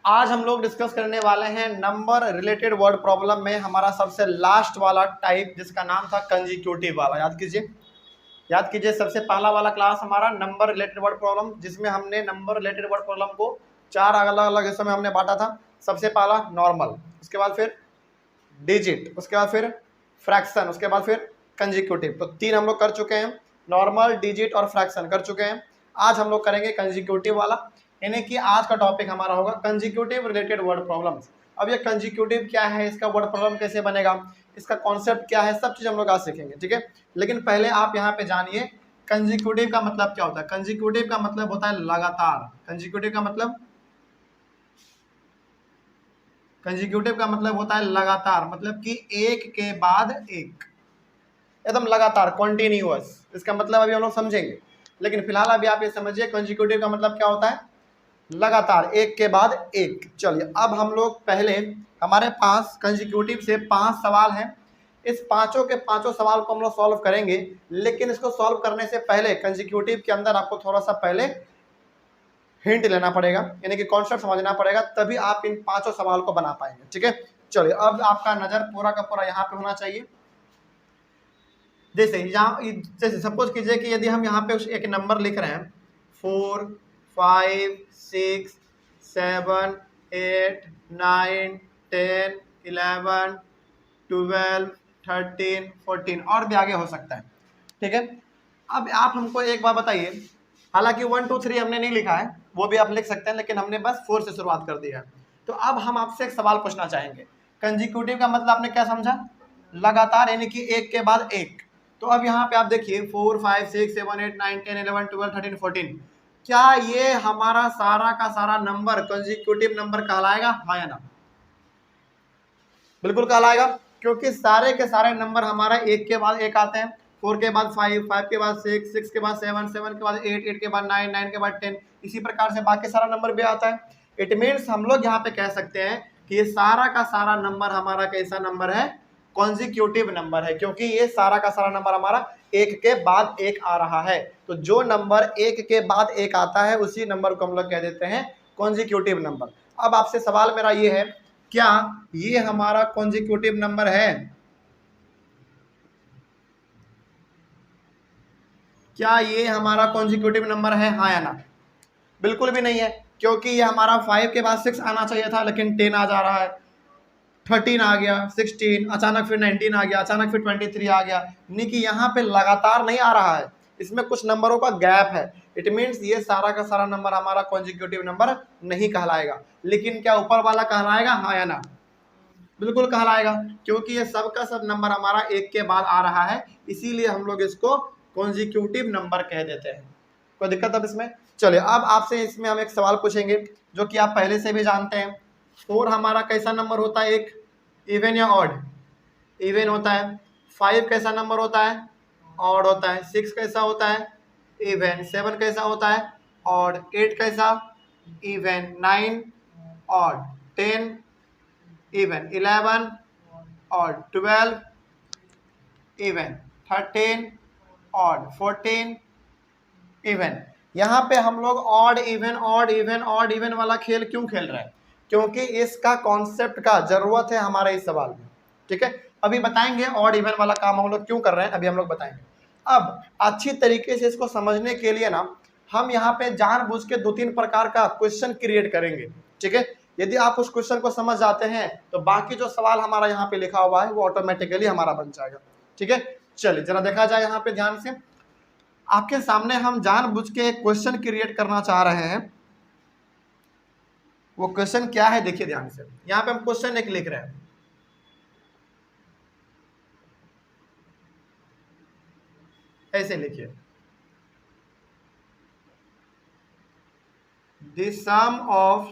आज हम लोग डिस्कस करने वाले हैं नंबर रिलेटेड वर्ड प्रॉब्लम में हमारा सबसे लास्ट वाला टाइप जिसका नाम था कंजिक्यूटिव वाला। याद कीजिए सबसे पहला वाला क्लास हमारा नंबर रिलेटेड वर्ड प्रॉब्लम, जिसमें हमने नंबर रिलेटेड वर्ड प्रॉब्लम को 4 अलग अलग हिस्सों में हमने बांटा था। सबसे पहला नॉर्मल, उसके बाद फिर डिजिट, उसके बाद फिर फ्रैक्शन, उसके बाद फिर कंजिक्यूटिव। तो 3 हम लोग कर चुके हैं, नॉर्मल, डिजिट और फ्रैक्शन कर चुके हैं। आज हम लोग करेंगे कंजिक्यूटिव वाला, यानी कि आज का टॉपिक हमारा होगा कंजिक्यूटिव रिलेटेड वर्ड प्रॉब्लम्स। अब ये कंजिक्यूटिव क्या है, इसका वर्ड प्रॉब्लम कैसे बनेगा, इसका कॉन्सेप्ट क्या है, सब चीज़ हम लोग आज सीखेंगे, ठीक है। लेकिन पहले आप यहाँ पे जानिए कंजिक्यूटिव का मतलब क्या होता है। कंजिक्यूटिव का मतलब होता है लगातार। कंजिक्यूटिव का मतलब होता है लगातार, मतलब कि एक के बाद एक, एकदम लगातार, कॉन्टिन्यूअस। इसका मतलब अभी हम लोग समझेंगे, लेकिन फिलहाल अभी आप ये समझिए कंजिक्यूटिव का मतलब क्या होता है, लगातार, एक के बाद एक। चलिए अब हम लोग पहले, हमारे पास कंजिक्यूटिव से 5 सवाल हैं। इस पांचों के पांचों सवाल को हम लोग सॉल्व करेंगे, लेकिन इसको सॉल्व करने से पहले कंजिक्यूटिव के अंदर आपको थोड़ा सा पहले हिंट लेना पड़ेगा, यानी कि कॉन्सेप्ट समझना पड़ेगा, तभी आप इन 5 सवाल को बना पाएंगे, ठीक है। चलिए अब आपका नजर पूरा का पूरा यहाँ पे होना चाहिए। जैसे सपोज कीजिए कि यदि हम यहाँ पे एक नंबर लिख रहे हैं 4 5 6 7 8 9 10 11 12 13 14 और भी आगे हो सकता है, ठीक है। अब आप हमको एक बार बताइए, हालांकि 1 2 3 हमने नहीं लिखा है, वो भी आप लिख सकते हैं, लेकिन हमने बस 4 से शुरुआत कर दिया है। तो अब हम आपसे एक सवाल पूछना चाहेंगे। कंजिक्यूटिव का मतलब आपने क्या समझा, लगातार, यानी कि एक के बाद एक। तो अब यहाँ पे आप देखिए 4 5 6 7 8 9 10 11 12 13 14, क्या ये हमारा सारा का सारा नंबर कंजिक्यूटिव नंबर कहलाएगा, हाँ या ना। बिल्कुल कहलाएगा, क्योंकि सारे के सारे नंबर हमारा एक के बाद एक आते हैं। 4 के बाद 5, 5 के बाद 6, 6 के बाद 7, 7 के बाद 8, 8 के बाद 9, 9 के बाद 10, इसी प्रकार से बाकी सारा नंबर भी आता है। इट मीन्स हम लोग यहाँ पे कह सकते हैं कि ये सारा का सारा नंबर हमारा कैसा नंबर है, कॉन्जिक्यूटिव नंबर है, क्योंकि ये सारा का सारा नंबर हमारा एक के बाद एक आ रहा है। तो जो नंबर एक के बाद एक आता है उसी नंबर को हम लोग कह देते हैं कॉन्जिक्यूटिव नंबर। अब आपसे सवाल मेरा ये है, क्या ये हमारा कॉन्जिक्यूटिव नंबर है, क्या ये हमारा कॉन्जिक्यूटिव नंबर है, हाँ या ना। बिल्कुल भी नहीं है, क्योंकि ये हमारा 5 के बाद 6 आना चाहिए था, लेकिन 10 आ जा रहा है, 13 आ गया, 16, अचानक फिर 19 आ गया, अचानक फिर 23 आ गया, यानी कि यहाँ पे लगातार नहीं आ रहा है, इसमें कुछ नंबरों का गैप है। इट मीन्स ये सारा का सारा नंबर हमारा कॉन्जिक्यूटिव नंबर नहीं कहलाएगा। लेकिन क्या ऊपर वाला कहलाएगा, हाँ या ना। बिल्कुल कहलाएगा, क्योंकि ये सब का सब नंबर हमारा एक के बाद आ रहा है, इसीलिए हम लोग इसको कॉन्जिक्यूटिव नंबर कह देते हैं। कोई दिक्कत अब इसमें। चलिए अब आपसे इसमें हम एक सवाल पूछेंगे जो कि आप पहले से भी जानते हैं। 4 हमारा कैसा नंबर होता है, एक इवन या ऑड, इवन होता है। 5 कैसा नंबर होता है, ऑड होता है। 6 कैसा होता है, इवन। 7 कैसा होता है, ऑड। 8 कैसा, even. 9 odd. 10 even. 11 odd. 12 even. 13 odd. 14 even. यहाँ पे हम लोग odd even odd even odd even वाला खेल क्यों खेल रहे हैं, क्योंकि इसका कॉन्सेप्ट का जरूरत है हमारे इस सवाल में, ठीक है। अभी बताएंगे ऑड इवन वाला काम हम लोग क्यों कर रहे हैं, अभी हम लोग बताएंगे। अब अच्छी तरीके से इसको समझने के लिए ना हम यहाँ पे जानबूझ के 2-3 प्रकार का क्वेश्चन क्रिएट करेंगे, ठीक है। यदि आप उस क्वेश्चन को समझ जाते हैं तो बाकी जो सवाल हमारा यहाँ पे लिखा हुआ है वो ऑटोमेटिकली हमारा बन जाएगा, ठीक है। चलिए जरा देखा जाए यहाँ पे ध्यान से। आपके सामने हम जानबूझ के एक क्वेश्चन क्रिएट करना चाह रहे हैं। वो क्वेश्चन क्या है, देखिए ध्यान से। यहाँ पे हम क्वेश्चन एक लिख रहे हैं, ऐसे लिखिए, the sum of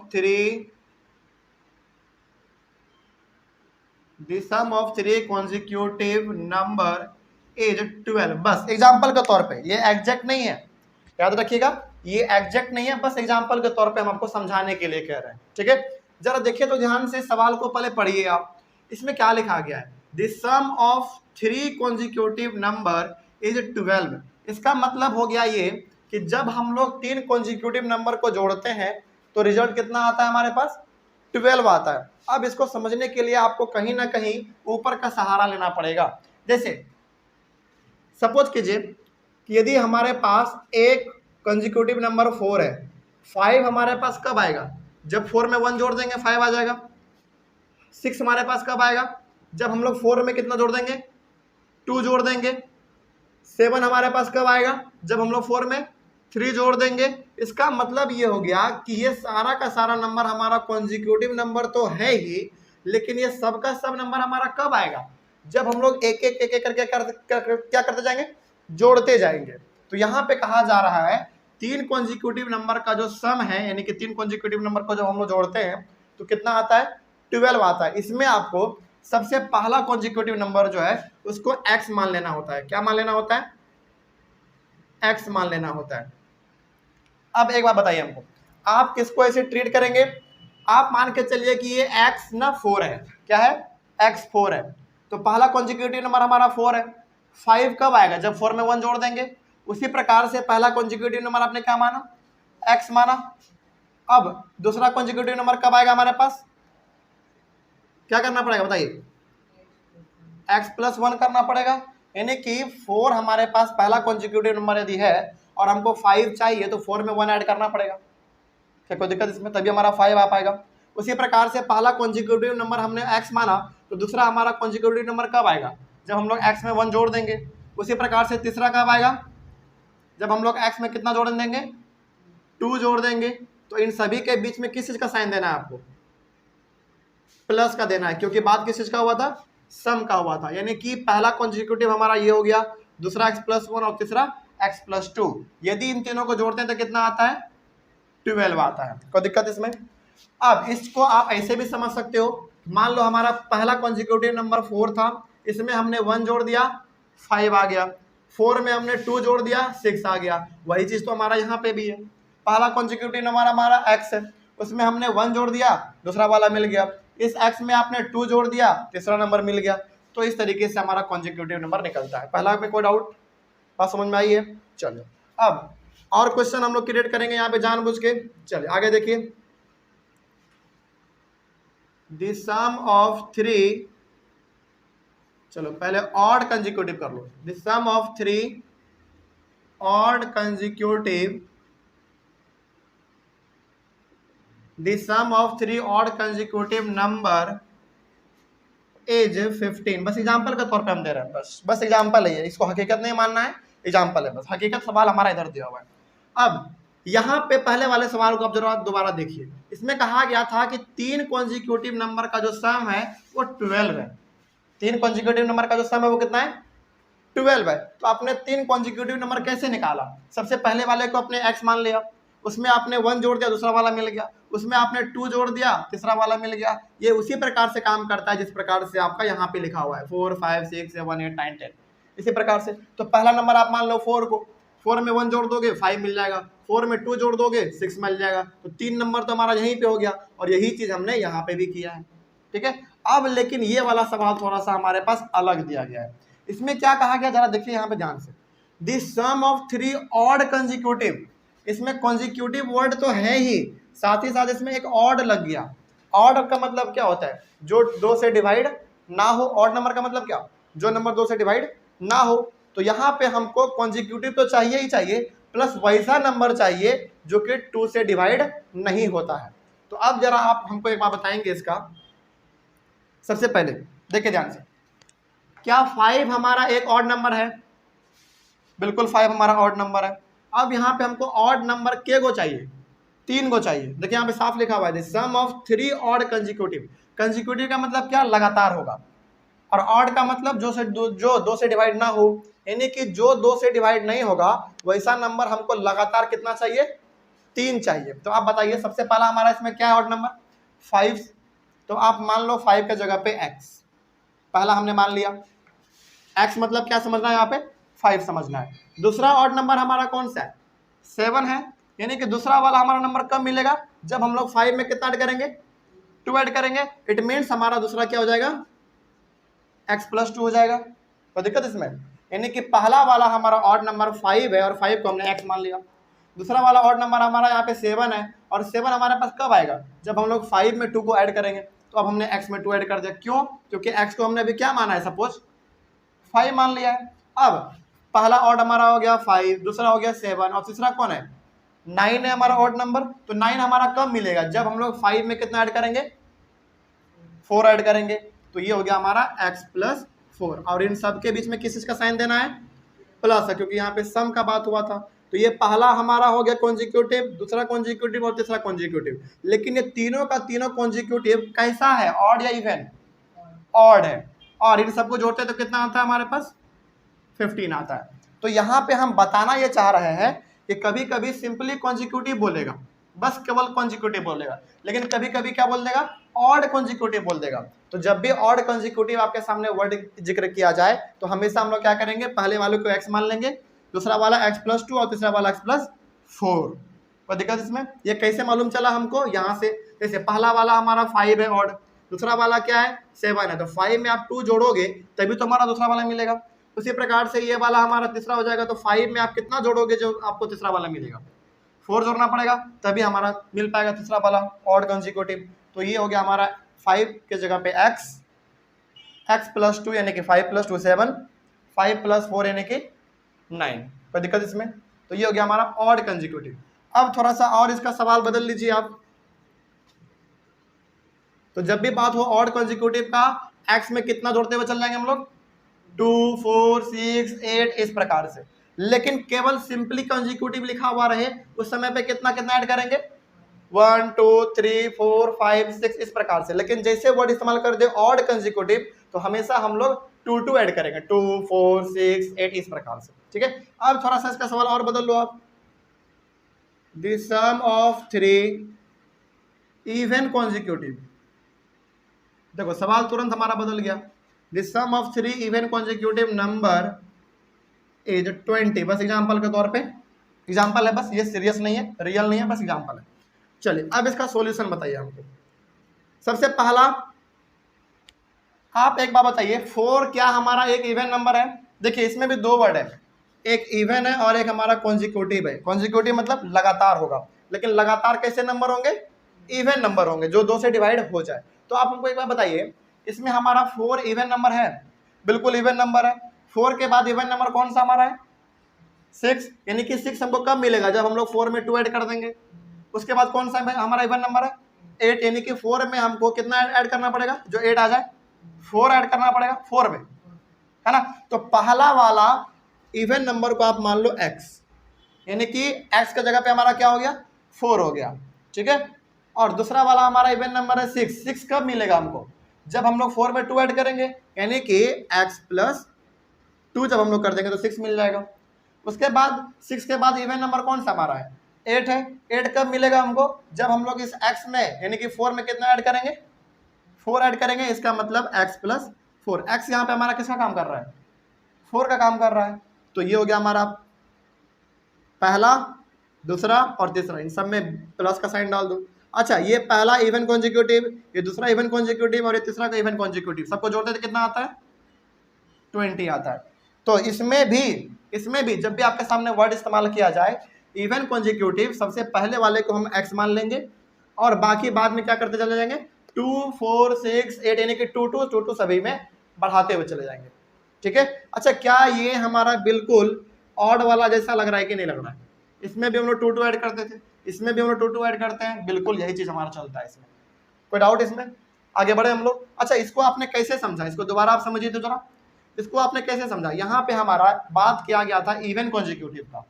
three consecutive number is 12। बस एग्जाम्पल के तौर पे, ये एग्जैक्ट नहीं है, याद रखिएगा, ये एग्जैक्ट नहीं है, बस एग्जाम्पल के तौर पे हम आपको समझाने के लिए कह रहे हैं, ठीक है। जरा देखिए तो ध्यान से, सवाल को पहले पढ़िए आप। इसमें क्या लिखा गया है, the sum of 3 consecutive number is 12। इसका मतलब हो गया ये कि जब हम लोग 3 कॉन्जिक्यूटिव नंबर को जोड़ते हैं तो रिजल्ट कितना आता है हमारे पास, 12 आता है। अब इसको समझने के लिए आपको कहीं ना कहीं ऊपर का सहारा लेना पड़ेगा। जैसे सपोज कीजिए कि यदि हमारे पास एक कंजिक्यूटिव नंबर 4 है, 5 हमारे पास कब आएगा? जब 4 में 1 जोड़ देंगे 5 आ जाएगा। 6 हमारे पास कब आएगा? जब हम लोग 4 में कितना जोड़ देंगे? 2 जोड़ देंगे। 7 हमारे पास कब आएगा? जब हम लोग 4 में 3 जोड़ देंगे। इसका मतलब ये हो गया कि ये सारा का सारा नंबर हमारा कॉन्जिक्यूटिव नंबर तो है ही, लेकिन ये सब का सब नंबर हमारा कब आएगा? जब हम लोग एक एक करके क्या करते जाएंगे? जोड़ते जाएंगे। तो यहाँ पे कहा जा रहा है 3 कॉन्जिक्यूटिव नंबर का जो सम है, यानी कि 3 कॉन्जिक्यूटिव नंबर को जब हम लोग जोड़ते हैं तो कितना आता है? 12 आता है। इसमें आपको सबसे पहला कॉन्जिक्यूटिव नंबर जो है उसको x मान लेना होता है। क्या मान लेना होता है? x मान लेना होता है। अब एक बात बताइए हमको, आप किसको ऐसे ट्रीट करेंगे? आप मान के चलिए कि ये x ना 4 है। क्या है? x 4 है। तो पहला कॉन्जिक्यूटिव नंबर हमारा 4 है। 5 कब आएगा? जब 4 में 1 जोड़ देंगे। उसी प्रकार से पहला कॉन्जिक्यूटिव नंबर आपने क्या माना? x माना। अब दूसरा कॉन्जिक्यूटिव नंबर कब आएगा हमारे पास? क्या करना पड़ेगा बताइए? x प्लस 1 करना पड़ेगा। यानी कि 4 हमारे पास पहला कॉन्जिक्यूटिव नंबर यदि है और हमको 5 चाहिए तो 4 में 1 ऐड करना पड़ेगा। क्या कोई दिक्कत इसमें? तभी हमारा 5 आ पाएगा। उसी प्रकार से पहला कॉन्जिक्यूटिव नंबर हमने x माना, तो दूसरा हमारा कॉन्जिक्यूटिव नंबर कब आएगा? जब हम लोग x में 1 जोड़ देंगे। उसी प्रकार से तीसरा कब आएगा? जब हम लोग x में कितना जोड़ देंगे? 2 जोड़ देंगे। तो इन सभी के बीच में किस चीज का साइन देना है आपको? प्लस का देना है, क्योंकि बात किस चीज का हुआ था? सम का हुआ था। यानी कि पहला कॉन्जिक्यूटिव हमारा ये हो गया, दूसरा x प्लस 1 और तीसरा x प्लस 2। यदि इन तीनों को जोड़ते हैं तो कितना आता है? 12 आता है। कोई दिक्कत इसमें? अब इसको आप ऐसे भी समझ सकते हो, मान लो हमारा पहला कॉन्जिक्यूटिव नंबर 4 था, इसमें हमने 1 जोड़ दिया 5 आ गया। 4 में हमने 2 जोड़ दिया 6 आ गया। वही चीज तो हमारा यहाँ पे भी है। पहला कॉन्जिक्यूटिव नंबर हमारा x है, उसमें हमने 1 जोड़ दिया, दूसरा वाला मिल गया। इस x में आपने 2 जोड़ दिया, तीसरा नंबर मिल गया। तो इस तरीके से हमारा कॉन्जिक्यूटिव नंबर निकलता है। पहला पे कोई डाउट? बात समझ में आई है? चलो अब और क्वेश्चन हम लोग क्रिएट करेंगे यहाँ पे जानबूझ के। चलिए आगे देखिए। द सम ऑफ 3, चलो पहले ऑड कंजिक्यूटिव कर लो। The sum of 3 odd consecutive, the sum of 3 odd consecutive number is 15। बस एग्जांपल के तौर पे हम दे रहे हैं, बस एग्जांपल है, इसको हकीकत नहीं मानना है, एग्जांपल है बस। हकीकत सवाल हमारा इधर दिया हुआ है। अब यहाँ पे पहले वाले सवाल को आप जरा दोबारा देखिए। इसमें कहा गया था कि 3 कॉन्जिक्यूटिव नंबर का जो सम है वो 12 है। 3 कॉन्जिक्यूटिव नंबर का जो सम है वो कितना है? 12 है। तो आपने 3 कॉन्जिक्यूटिव नंबर कैसे निकाला? सबसे पहले वाले को आपने x मान लिया, उसमें आपने 1 जोड़ दिया, दूसरा वाला मिल गया। उसमें आपने 2 जोड़ दिया, तीसरा वाला मिल गया। ये उसी प्रकार से काम करता है जिस प्रकार से आपका यहाँ पे लिखा हुआ है 4 5 6 7 8 9 10। इसी प्रकार से तो पहला नंबर आप मान लो 4 को, 4 में 1 जोड़ दोगे 5 मिल जाएगा, 4 में 2 जोड़ दोगे 6 मिल जाएगा। तो 3 नंबर तो हमारा यहीं पे हो गया, और यही चीज हमने यहाँ पे भी किया है। ठीक है। अब लेकिन ये वाला सवाल थोड़ा सा हमारे पास अलग दिया गया है। इसमें क्या कहा गया जरा देखिए यहाँ पे ध्यान से। The sum of 3 odd consecutive, इसमें कंजिक्यूटिव वर्ड तो है ही, साथ ही साथ इसमें एक ऑड लग गया। ऑड का मतलब क्या होता है? जो 2 से डिवाइड ना हो। ऑड नंबर का मतलब क्या? जो नंबर 2 से डिवाइड ना हो। तो यहाँ पे हमको कंजिक्यूटिव तो चाहिए ही चाहिए, प्लस वैसा नंबर चाहिए जो कि 2 से डिवाइड नहीं होता है। तो अब जरा आप हमको एक बात बताएंगे इसका। सबसे पहले देखिए ध्यान से, क्या 5 हमारा एक ऑड नंबर है? बिल्कुल 5 हमारा ऑड नंबर है। अब यहाँ पे हमको ऑड नंबर के गो चाहिए? 3 गो चाहिए। देखिए यहाँ पे साफ लिखा हुआ है सम ऑफ 3 ऑड कंजिक्यूटिव। कंजिक्यूटिव का मतलब क्या? लगातार होगा। और ऑड का मतलब जो 2 से डिवाइड ना हो, यानी कि जो 2 से डिवाइड नहीं होगा वैसा नंबर हमको लगातार कितना चाहिए? 3 चाहिए। तो आप बताइए सबसे पहला हमारा इसमें क्या है ऑड नंबर? 5। तो आप मान लो 5 के जगह पे x, पहला हमने मान लिया। x मतलब क्या समझना है यहाँ पे? 5 समझना है। दूसरा ऑड नंबर हमारा कौन सा है? 7 है। यानी कि दूसरा वाला हमारा नंबर कब मिलेगा? जब हम लोग 5 में कितना ऐड करेंगे? 2 ऐड करेंगे। इट मीन्स हमारा दूसरा क्या हो जाएगा? x प्लस 2 हो जाएगा। तो दिक्कत इसमें, यानी कि पहला वाला हमारा ऑड नंबर 5 है और 5 को हमने x मान लिया। दूसरा वाला ऑड नंबर हमारा यहाँ पे 7 है और 7 हमारे पास कब आएगा, जब हम लोग 5 में 2 को ऐड करेंगे। तो अब हमने x में 2 ऐड कर दिया, क्यों, क्योंकि x को हमने अभी क्या माना है, सपोज 5 मान लिया है। अब पहला ऑड हमारा हो गया 5, दूसरा हो गया 7 और तीसरा कौन है, 9 है हमारा ऑड नंबर। तो 9 हमारा कब मिलेगा, जब हम लोग 5 में कितना ऐड करेंगे, 4 ऐड करेंगे। तो ये हो गया हमारा x प्लस 4, और इन सब के बीच में किस चीज का साइन देना है, प्लस है, क्योंकि यहाँ पे सम का बात हुआ था। तो ये पहला हमारा हो गया कॉन्जिक्यूटिव, दूसरा कॉन्जिक्यूटिव और तीसरा कॉन्जिक्यूटिव। लेकिन ये तीनों का तीनों कॉन्जिक्यूटिव कैसा है, ऑड या इवन, ऑड है, और इन सबको जोड़ते हैं तो कितना आता है हमारे पास, 15 आता है। तो यहाँ पे हम बताना ये चाह रहे हैं कि कभी कभी सिंपली कॉन्जिक्यूटिव बोलेगा, बस केवल कॉन्जिक्यूटिव बोलेगा, लेकिन कभी कभी क्या बोल देगा, ऑड कॉन्जिक्यूटिव बोल देगा। तो जब भी ऑड कॉन्जिक्यूटिव आपके सामने वर्ड जिक्र किया जाए तो हमेशा हम लोग क्या करेंगे, पहले वाले को x मान लेंगे, दूसरा वाला x प्लस 2 और तीसरा वाला x प्लस 4। कोई दिक्कत इसमें, ये कैसे मालूम चला हमको, यहाँ से जैसे पहला वाला हमारा 5 है ऑड, दूसरा वाला क्या है 7 है, तो 5 में आप 2 जोड़ोगे तभी तो हमारा दूसरा वाला मिलेगा। उसी प्रकार से ये वाला हमारा तीसरा हो जाएगा, तो 5 में आप कितना जोड़ोगे जो आपको तीसरा वाला मिलेगा, 4 जोड़ना पड़ेगा तभी हमारा मिल पाएगा तीसरा वाला ऑड कॉन्जिक्यूटिव। तो ये हो गया हमारा 5 के जगह पे x प्लस 2 यानी कि 5 प्लस 2 7, 5 प्लस 4 यानी कि 9। कोई दिक्कत इसमें, तो ये हो गया हमारा ऑड कॉन्जिक्यूटिव। अब थोड़ा सा और इसका सवाल बदल लीजिए आप। तो जब भी बात हो ऑड कॉन्जिक्यूटिव का, x में कितना जोड़ते हुए चल जाएंगे हम लोग, 2 4 6 8 इस प्रकार से। लेकिन केवल सिंपली कॉन्जिक्यूटिव लिखा हुआ रहे उस समय पे कितना कितना ऐड करेंगे, 1 2 3 4 5 6 इस प्रकार से। लेकिन जैसे वर्ड इस्तेमाल कर दे ऑड कॉन्जिक्यूटिव तो हमेशा हम लोग 2 2 ऐड करेंगे, 2 4 6 8 इस प्रकार से, ठीक है। अब थोड़ा सा इसका सवाल और बदल लो आप, the sum of 3 even consecutive. देखो सवाल तुरंत हमारा बदल गया, the sum of 3 even consecutive number is 20। बस एग्जांपल के तौर पे, एग्जांपल है बस, ये सीरियस नहीं है, रियल नहीं है, बस एग्जांपल है। चलिए अब इसका सॉल्यूशन बताइए हमको। सबसे पहला आप एक बार बताइए, 4 क्या हमारा एक इवन नंबर है। देखिए इसमें भी दो वर्ड है, एक इवन है और एक हमारा कॉन्जिक्यूटिव है। कॉन्जिक्यूटिव मतलब लगातार होगा, लेकिन लगातार कैसे नंबर होंगे, इवन नंबर होंगे जो 2 से डिवाइड हो जाए। तो आप हमको एक बार बताइए, इसमें हमारा 4 इवन नंबर है, बिल्कुल इवन नंबर है। 4 के बाद इवन नंबर कौन सा हमारा है, 6, यानी कि 6 हमको कब मिलेगा, जब हम लोग 4 में 2 ऐड कर देंगे। उसके बाद कौन सा हमारा इवन नंबर है, 8, यानी कि 4 में हमको कितना ऐड करना पड़ेगा, जो 8 आ जाए, 4 ऐड करना पड़ेगा 4 में, है ना। तो पहला वाला इवन नंबर को आप मान लो x, यानी कि x का जगह पे हमारा क्या हो गया, 4 हो गया, ठीक है। और दूसरा वाला हमारा इवन नंबर है 6। 6 कब मिलेगा हमको, जब हम लोग 4 में 2 ऐड करेंगे, यानी कि x प्लस 2 जब हम लोग कर देंगे तो 6 मिल जाएगा। उसके बाद 6 के बाद इवन नंबर कौन सा हमारा है, 8 है। 8 कब मिलेगा हमको, जब हम लोग इस x में यानी कि 4 में कितना ऐड करेंगे, 4 ऐड करेंगे। इसका मतलब x प्लस 4, x यहाँ पे हमारा किसका काम कर रहा है, 4 का काम कर रहा है। तो ये हो गया हमारा पहला, दूसरा और तीसरा, इन सब में प्लस का साइन डाल दो। अच्छा, ये पहला इवन कॉन्जिक्यूटिव, ये दूसरा इवन कॉन्जिक्यूटिव और ये तीसरा का इवन कॉन्जिक्यूटिव, सबको जोड़ते तो कितना आता है, 20 आता है। तो इसमें भी जब भी आपके सामने वर्ड इस्तेमाल किया जाए इवन कॉन्जिक्यूटिव, सबसे पहले वाले को हम x मान लेंगे और बाकी बाद में क्या करते चले जाएंगे, 2 4 6 8 यानी कि 2 2 सभी में बढ़ाते हुए चले जाएंगे, ठीक है। अच्छा, क्या ये हमारा बिल्कुल ऑड वाला जैसा लग रहा है कि नहीं लग रहा है, इसमें भी हम लोग 2 2 ऐड करते थे, इसमें भी हम लोग 2 2 ऐड करते हैं, बिल्कुल यही चीज हमारा चलता है। इसमें कोई डाउट इसमें, आगे बढ़े हम लोग। अच्छा, इसको आपने कैसे समझा, इसको दोबारा आप समझिए तो जरा, इसको आपने कैसे समझा। यहाँ पे हमारा बात किया गया था इवन कॉन्जिक्यूटिव का,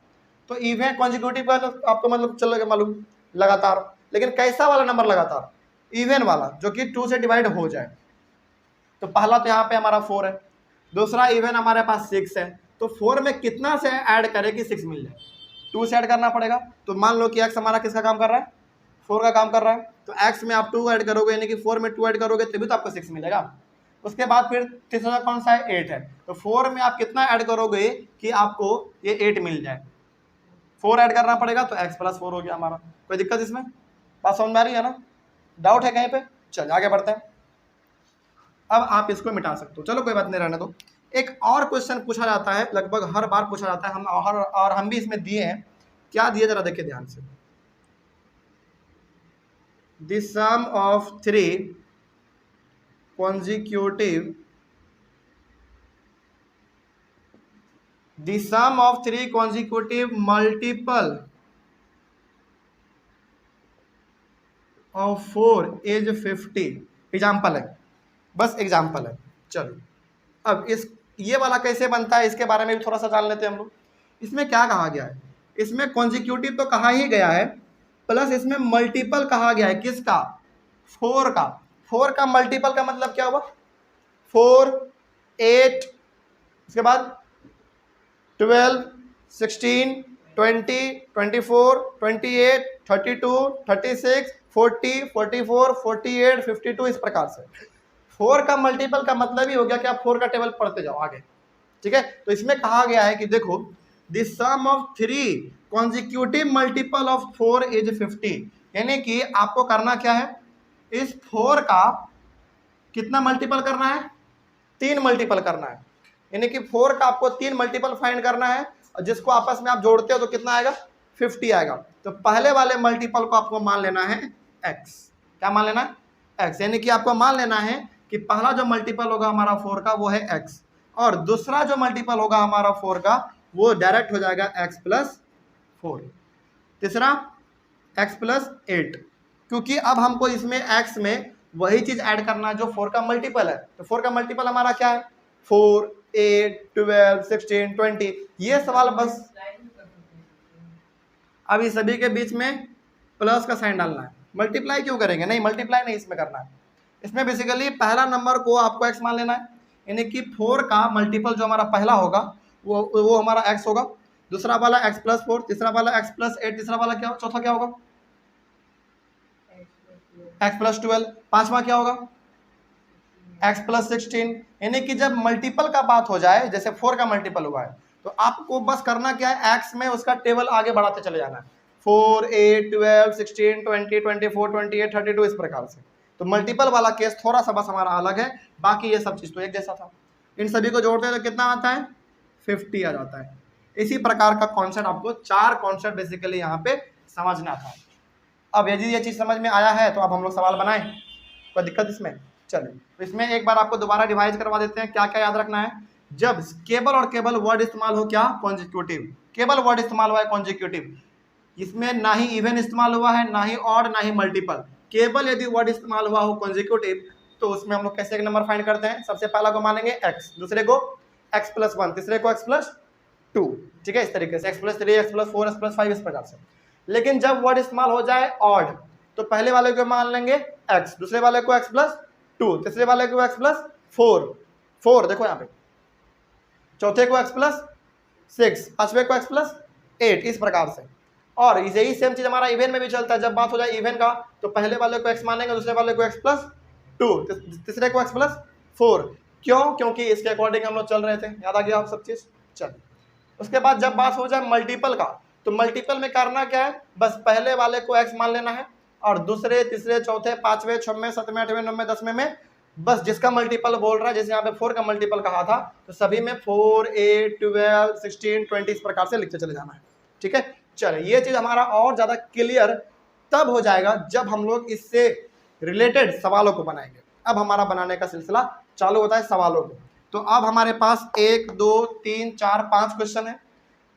तो इवन कॉन्जिक्यूटिव का तो आपको मतलब चल गया मालूम, लगातार, लेकिन कैसा वाला नंबर लगातार, इवन वाला जो कि 2 से डिवाइड हो जाए। तो पहला तो यहाँ पे हमारा 4 है, दूसरा इवन हमारे पास 6 है, तो 4 में कितना से ऐड करें कि 6 मिल जाए, 2 से ऐड करना पड़ेगा। तो मान लो कि x हमारा किसका काम कर रहा है, 4 का काम कर रहा है, तो x में आप 2 ऐड करोगे, यानी कि 4 में 2 ऐड करोगे तभी तो आपको 6 मिलेगा। उसके बाद फिर तीसरा कौन सा है, 8 है, तो 4 में आप कितना ऐड करोगे कि आपको ये 8 मिल जाए, 4 ऐड करना पड़ेगा, तो x प्लस 4 हो गया हमारा। कोई दिक्कत इसमें, बात समझ में आ रही है ना, डाउट है कहीं पे, चल आगे बढ़ते हैं। अब आप इसको मिटा सकते हो, चलो कोई बात नहीं, रहने दो। एक और क्वेश्चन पूछा जाता है, लगभग हर बार पूछा जाता है, और हम भी इसमें दिए हैं। क्या दिए जरा देखिए ध्यान से, the sum of 3 consecutive the sum of 3 consecutive multiple of 4 is 50। Example है, बस एग्जाम्पल है। चलो अब इस ये वाला कैसे बनता है इसके बारे में भी थोड़ा सा जान लेते हैं हम लोग। इसमें क्या कहा गया है, इसमें कॉन्जिक्यूटिव तो कहा ही गया है, प्लस इसमें मल्टीपल कहा गया है। किसका? 4 का। 4 का मल्टीपल का मतलब क्या हुआ? 4, 8, उसके बाद 12, 16, 20, 24, 28, 32, 36, 40, 44, 48, 52 इस प्रकार से। 4 का मल्टीपल का मतलब ही हो गया कि आप 4 का टेबल पढ़ते जाओ आगे, ठीक है। तो इसमें कहा गया है कि देखो the sum of 3 consecutive multiple of 4 is 50। यानी कि आपको करना क्या है, इस 4 का कितना मल्टीपल करना है? 3 मल्टीपल करना है। यानी कि 4 का आपको 3 मल्टीपल फाइंड करना है, और जिसको आपस में आप जोड़ते हो तो कितना आएगा? 50 आएगा। तो पहले वाले मल्टीपल को आपको मान लेना है x। क्या मान लेना है? x। यानी कि आपको मान लेना है कि पहला जो मल्टीपल होगा हमारा 4 का वो है x, और दूसरा जो मल्टीपल होगा हमारा 4 का वो डायरेक्ट हो जाएगा x प्लस 4, तीसरा x प्लस 8, क्योंकि अब हमको इसमें x में वही चीज ऐड करना है जो 4 का मल्टीपल है। तो 4 का मल्टीपल हमारा क्या है? 4, 8, 12, 16, 20। ये सवाल बस अभी सभी के बीच में प्लस का साइन डालना है। मल्टीप्लाई क्यों करेंगे? नहीं, मल्टीप्लाई नहीं इसमें करना है। इसमें बेसिकली पहला नंबर को आपको x मान लेना है, यानी कि 4 का मल्टीपल जो हमारा पहला होगा वो हमारा x होगा, दूसरा वाला x प्लस 4, तीसरा वाला x प्लस 8, तीसरा वाला क्या, चौथा क्या होगा? x प्लस 12, पांचवा क्या होगा? x plus 16। यानी कि जब मल्टीपल का बात हो जाए, जैसे 4 का मल्टीपल हुआ है, तो आपको बस करना क्या है, x में उसका टेबल आगे बढ़ाते चले जाना है। 4, 8, 12, 16, 20, 24, 28, 32 इस प्रकार से। तो मल्टीपल वाला केस थोड़ा सा बस हमारा अलग है, बाकी ये सब चीज तो एक जैसा था। इन सभी को जोड़ते हैं तो कितना आता है? 50 आ जाता है। इसी प्रकार का कॉन्सेप्ट आपको 4 कॉन्सेप्ट बेसिकली यहाँ पे समझना था। अब यदि ये चीज समझ में आया है तो अब हम लोग सवाल बनाएं, कोई दिक्कत इसमें? चलिए, तो इसमें एक बार आपको दोबारा रिवाइज करवा देते हैं। क्या क्या याद रखना है? जब केवल और केवल वर्ड इस्तेमाल हो, क्या? कॉन्जिक्यूटिव। केवल वर्ड इस्तेमाल हुआ है कॉन्जिक्यूटिव, इसमें ना ही इवन इस्तेमाल हुआ है, ना ही ऑड, ना ही मल्टीपल। केवल यदि वर्ड इस्तेमाल हुआ हो कॉन्जिक्यूटिव, तो उसमें हम लोग कैसे एक नंबर फाइंड करते हैं? सबसे पहला को मानेंगे x, दूसरे को x प्लस 1, तीसरे को x प्लस 2, ठीक है। इस तरीके से x plus 3, x plus 4, x plus 5 इस प्रकार से। लेकिन जब वर्ड इस्तेमाल हो जाए ऑड, तो पहले वाले को मान लेंगे x, दूसरे वाले को x प्लस 2, तीसरे वाले को x प्लस 4 देखो यहाँ पे, चौथे को x प्लस 6, पांचवे को x प्लस 8 इस प्रकार से। और यही सेम चीज हमारा इवन में भी चलता है। जब बात हो जाए इवन का, तो पहले वाले को x मानेंगे, दूसरे वाले को x प्लस 2, तीसरे को x प्लस 4। क्यों? क्योंकि इसके अकॉर्डिंग हम लोग चल रहे थे। याद आ गया आप सब चीज? चल, उसके बाद जब बात हो जाए मल्टीपल का, तो मल्टीपल में करना क्या है? बस पहले वाले को x मान लेना है, और दूसरे, तीसरे, चौथे, पांचवें, छठवें, सातवें, आठवें, नौवें, 10वें में बस जिसका मल्टीपल बोल रहा है, जैसे यहाँ पे 4 का मल्टीपल कहा था, तो सभी में 4, 8, 12, 16, 20 इस प्रकार से लिखते चले जाना है, ठीक है। चलिए, ये चीज हमारा और ज्यादा क्लियर तब हो जाएगा जब हम लोग इससे रिलेटेड सवालों को बनाएंगे। अब हमारा बनाने का सिलसिला चालू होता है सवालों को। तो अब हमारे पास 1, 2, 3, 4, 5 क्वेश्चन है।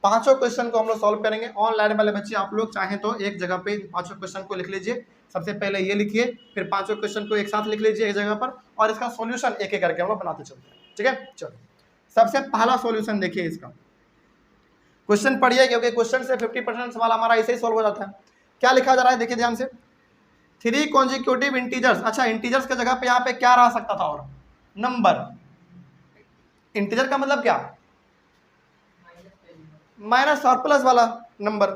पांचों क्वेश्चन को हम लोग सॉल्व करेंगे। ऑनलाइन वाले बच्चे आप लोग चाहें तो एक जगह पे पांचों क्वेश्चन को लिख लीजिए। सबसे पहले ये लिखिए, फिर पांचों क्वेश्चन को एक साथ लिख लीजिए एक जगह पर, और इसका सॉल्यूशन एक एक करके हम लोग बनाते चलते हैं, ठीक है। चलो, सबसे पहला सॉल्यूशन देखिए इसका। क्वेश्चन पढ़िए, क्योंकि क्वेश्चन से 50% सवाल हमारा ऐसे ही सॉल्व हो जाता है। क्या लिखा जा रहा है देखिए ध्यान से, 3 कॉन्जिक्यूटिव इंटीजर्स। अच्छा, इंटीजर्स की जगह पे यहाँ पे क्या रह सकता था? और नंबर। इंटीजर का मतलब क्या? माइनस और प्लस वाला नंबर।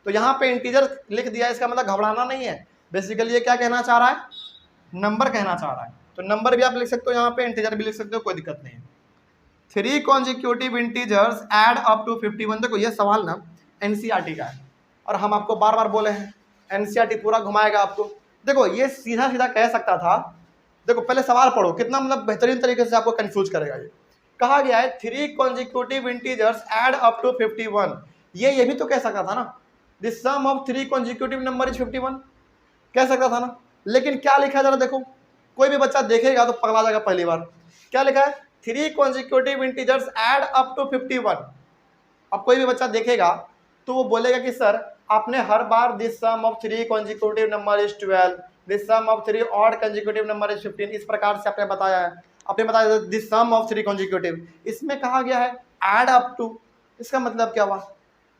तो यहाँ पे इंटीजर लिख दिया, इसका मतलब घबराना नहीं है। बेसिकली ये क्या कहना चाह रहा है? नंबर कहना चाह रहा है। तो नंबर भी आप लिख सकते हो यहाँ पे, इंटीजर भी लिख सकते हो, कोई दिक्कत नहीं है। 3 consecutive integers add up to 51। देखो ये सवाल ना एनसीईआरटी का है, और हम आपको बार बार बोले हैं एनसीईआरटी पूरा घुमाएगा आपको। देखो ये सीधा सीधा कह सकता था। देखो पहले सवाल पढ़ो, कितना मतलब बेहतरीन तरीके से आपको कंफ्यूज करेगा। ये कहा गया है 3 consecutive integers add up to 51। ये भी तो कह सकता था ना, the sum of 3 consecutive number is 51, कह सकता था ना। लेकिन क्या लिखा है जरा देखो, कोई भी बच्चा देखेगा तो पगला जाएगा पहली बार। क्या लिखा है? 3 consecutive integers add up to 51। अब कोई भी बच्चा देखेगा तो वो बोलेगा कि सर आपने हर बार this sum of 3 consecutive number is 12, this sum of 3 odd consecutive number is 15, इस प्रकार से आपने बताया है। आपने बताया दिस सम ऑफ 3 कॉन्जिक्यूटिव, इसमें कहा गया है ऐड अप टू, इसका मतलब क्या हुआ?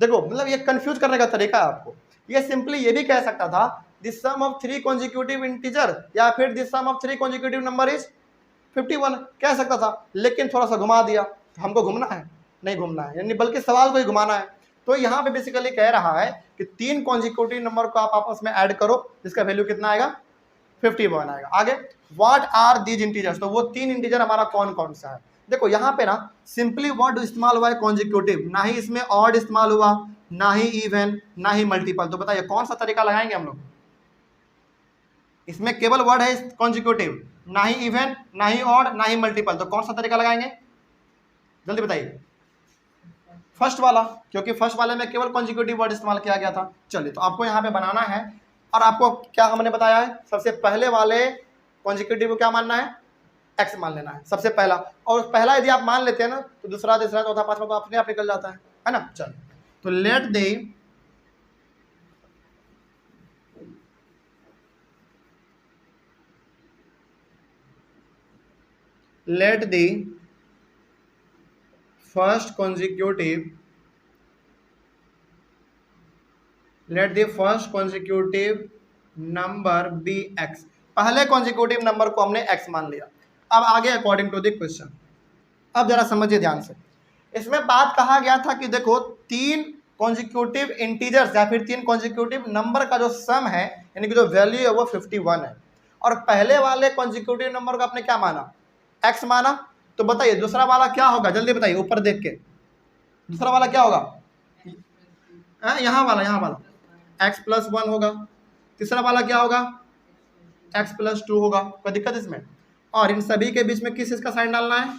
देखो मतलब ये कंफ्यूज करने का तरीका है आपको। ये सिंपली ये भी कह सकता था this sum of 3 consecutive integer, या फिर this sum of 3 consecutive number is 51 कह सकता था, लेकिन थोड़ा सा घुमा दिया। हमको घूमना है? नहीं घूमना है, यानी बल्कि सवाल को ही घुमाना है। तो यहाँ पे बेसिकली कह रहा है कि 3 कॉन्जिक्यूटिव नंबर को आप आपस में ऐड करो, जिसका वैल्यू कितना आएगा? 51 आएगा। आगे व्हाट आर दीज इंटीजर्स, तो वो 3 इंटीजर हमारा कौन कौन सा है? देखो यहाँ पे ना सिंपली वर्ड इस्तेमाल हुआ है कॉन्जिक्यूटिव, ना ही इसमें ऑड इस्तेमाल हुआ, ना ही इवन, ना ही मल्टीपल। तो बताइए कौन सा तरीका लगाएंगे हम लोग? इसमें केवल वर्ड है कॉन्जिक्यूटिव, ना ही इवन, ना ही ऑड, ना ही मल्टीपल। तो कौन सा तरीका लगाएंगे? जल्दी बताइए। फर्स्ट वाला, क्योंकि फर्स्ट वाले में केवल कॉन्जिक्यूटिव वर्ड इस्तेमाल किया गया था। चलिए तो आपको यहाँ पे बनाना है, और आपको क्या हमने बताया है, सबसे पहले वाले कॉन्जिक्यूटिव को क्या मानना है? एक्स मान लेना है सबसे पहला। और पहला यदि आप मान लेते हैं ना तो दूसरा, तीसरा, चौथा, पांचवा तो अपने आप निकल जाता है ना। चलो तो let the first consecutive number be x. पहले कॉन्जिक्यूटिव नंबर को हमने एक्स मान लिया। अब आगे अकॉर्डिंग टू द क्वेश्चन, अब जरा समझिए ध्यान से। इसमें बात कहा गया था कि देखो 3 कॉन्जिक्यूटिव इंटीजर्स या फिर 3 कॉन्जिक्यूटिव नंबर का जो सम है, यानी कि जो वैल्यू है वो 51 है। और पहले वाले कॉन्जिक्यूटिव नंबर को आपने क्या माना? एक्स माना। तो बताइए दूसरा वाला क्या होगा? जल्दी बताइए ऊपर देख के, दूसरा वाला क्या होगा? यहाँ वाला x + 1 होगा। तीसरा वाला क्या होगा? x + 2 होगा। कोई दिक्कत इसमें? और इन सभी के बीच में किस चीज का साइन डालना है?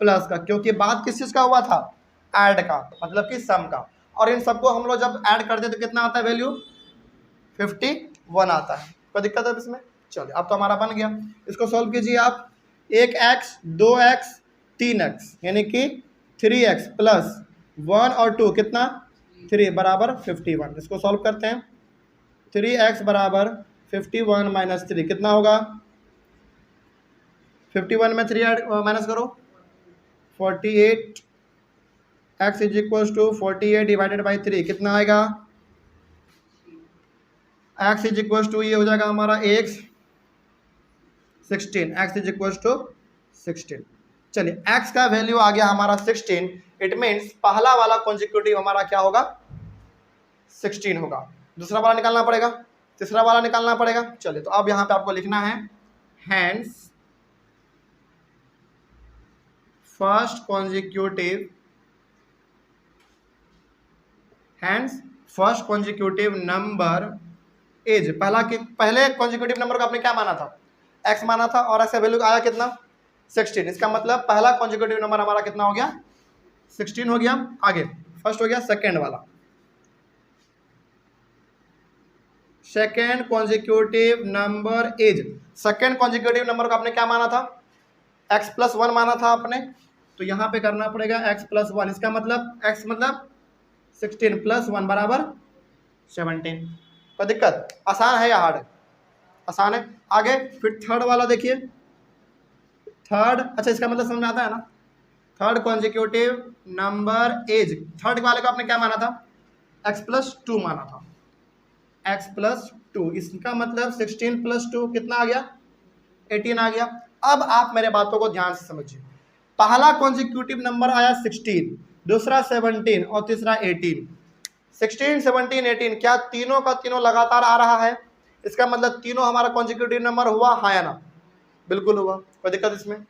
प्लस का, क्योंकि बात किस चीज का हुआ था? ऐड का, मतलब कि सम का। और इन सबको हम लोग जब ऐड करते हैं तो कितना आता है वैल्यू? 51 आता है। कोई दिक्कत है इसमें? चलिए अब तो हमारा बन गया। इसको सॉल्व कीजिए आप। 1x 2x 3x, यानी कि 3x + 1 और 2 कितना? 3 बराबर 51। इसको सॉल्व करते हैं। 3x बराबर 51 - 3 कितना होगा? 51 में 3 माइनस करो, 48। x = 48 डिवाइडेड बाई 3 कितना आएगा? x = ये हो जाएगा हमारा x 16। x = 16। चलिए x का वैल्यू आ गया हमारा 16। इट मीन्स पहला वाला कॉन्जिक्यूटिव हमारा क्या होगा? 16 होगा। दूसरा वाला निकालना पड़ेगा, तीसरा वाला निकालना पड़ेगा। चलिए तो अब यहाँ पे आपको लिखना है hence first consecutive number is, पहले कॉन्जिक्यूटिव नंबर को आपने क्या माना था? x माना था, और x का वैल्यू आया कितना? 16। इसका मतलब पहला कॉन्जिक्यूटिव नंबर हमारा कितना हो गया? 16 हो गया। आगे फर्स्ट हो गया सेकेंड वाला, second consecutive number is. Second consecutive number को आपने क्या माना था? x + 1 माना था आपने। तो यहाँ पे करना पड़ेगा x + 1। इसका मतलब x मतलब 16 + 1 बराबर 17। कोई दिक्कत? आसान है या हार्ड? आसान है। आगे फिर थर्ड वाला देखिए। थर्ड, अच्छा इसका मतलब समझ में आता है ना? Third consecutive number is, third वाले को आपने क्या माना था? x + 2 माना था। x + 2, इसका मतलब 16 + 2 कितना आ गया? 18 आ गया। अब आप मेरे बातों को ध्यान से समझिए। पहला कॉन्जिक्यूटिव नंबर आया 16, दूसरा 17 और तीसरा 18। 16, 17, 18 क्या तीनों का तीनों लगातार आ रहा है? इसका मतलब तीनों हमारा कॉन्जिक्यूटिव नंबर हुआ, हाँ या ना? बिल्कुल हुआ। कोई दिक्कत इसमें?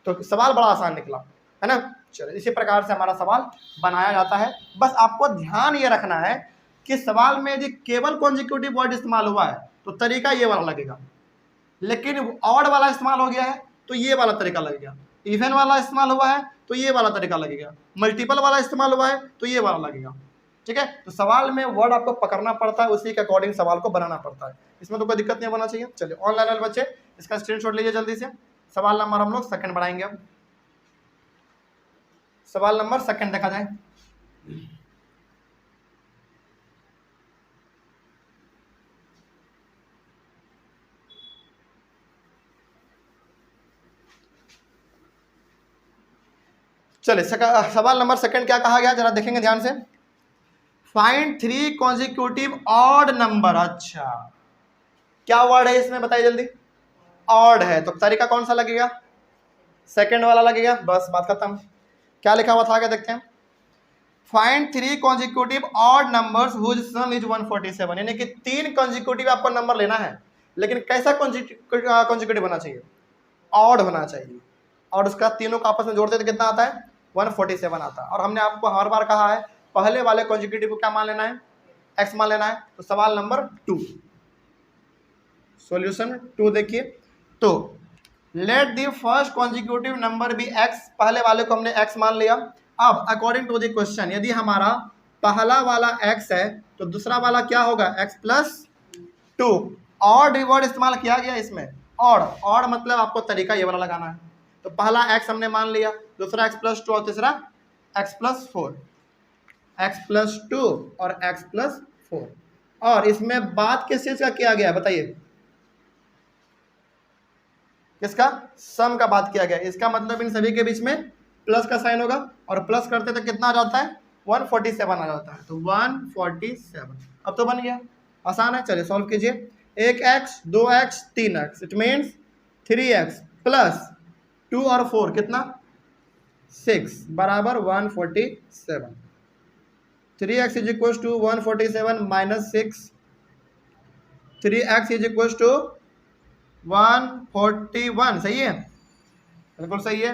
तो सवाल बड़ा आसान निकला है ना। चलो इसी प्रकार से हमारा सवाल बनाया जाता है। बस आपको ध्यान ये रखना है कि सवाल में यदि केवल कॉन्जिक्यूटिव वर्ड इस्तेमाल हुआ है तो तरीका ये वाला लगेगा, लेकिन ऑड वाला इस्तेमाल हो गया है तो ये वाला तरीका लगेगा, इवन वाला इस्तेमाल हुआ है तो ये वाला तरीका लगेगा, मल्टीपल वाला इस्तेमाल हुआ है तो ये वाला लगेगा। ठीक है, तो सवाल में वर्ड आपको पकड़ना पड़ता है, उसी के अकॉर्डिंग सवाल को बनाना पड़ता है, इसमें तो कोई दिक्कत नहीं होना चाहिए। चलिए ऑनलाइन वाले बच्चे इसका स्क्रीनशॉट लीजिए जल्दी से। सवाल नंबर हम लोग सेकंड बढ़ाएंगे। अब सवाल नंबर सेकंड देखा जाए। चलिए सवाल नंबर सेकंड क्या कहा गया, जरा देखेंगे ध्यान से। Find 3 consecutive odd number. अच्छा, क्या वर्ड है इसमें बताइए जल्दी। ऑड है, तो तरीका कौन सा लगेगा, सेकंड वाला लगेगा, बस बात खत्म। क्या लिखा हुआ था आगे देखते हैं। Find 3 consecutive odd numbers whose sum is 147, यानी कि 3 कॉन्जिक्यूटिव आपको नंबर लेना है, लेकिन कैसा कॉन्जिक्यूटिव होना चाहिए, ऑड होना चाहिए, और उसका तीनों को आपस में जोड़ते तो कितना आता है, 147 आता है। और हमने आपको हर बार कहा है पहले वाले कॉन्जिक्यूटिव को क्या मान लेना है, एक्स मान लेना है। तो सवाल नंबर 2, सॉल्यूशन 2 देखिए। तो let the first consecutive number be x, पहले वाले को हमने एक्स मान लिया। अब अकॉर्डिंग टू द क्वेश्चन, यदि हमारा पहला वाला एक्स है तो दूसरा वाला क्या होगा, एक्स प्लस 2। ऑड वर्ड इस्तेमाल किया गया इसमें, ऑड। ऑड मतलब आपको तरीका ये वाला लगाना है। तो पहला एक्स हमने मान लिया, दूसरा एक्स प्लस 2 और तीसरा एक्स प्लस 4, एक्स प्लस 2 और एक्स प्लस 4। और इसमें बात किस चीज का किया गया बताइए, किसका, सम का बात किया गया। इसका मतलब इन सभी के बीच में प्लस का साइन होगा, और प्लस करते तो कितना आ जाता है, 147 आ जाता है। तो 147 अब तो बन गया, आसान है। चलिए सॉल्व कीजिए। 1x 2x 3x, it means 3x plus 2 और 4 कितना, 6 बराबर 147। 3x is equal to 147 minus 6, 3x is equal to 141, सही है, बिल्कुल सही है।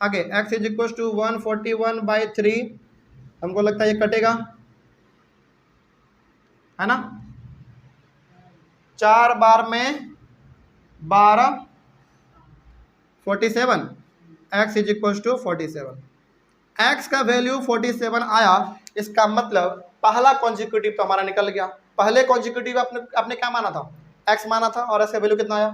आगे x is equal to 141 by 3, हमको लगता है ये कटेगा, है ना, 4 बार में 12, 47, x is equal to 47। x का वैल्यू 47 आया, इसका मतलब पहला कॉन्जिक्यूटिव तो हमारा निकल गया। पहले कॉन्जिक्यूटिव आपने क्या माना था, x माना था, और इसका वैल्यू कितना आया,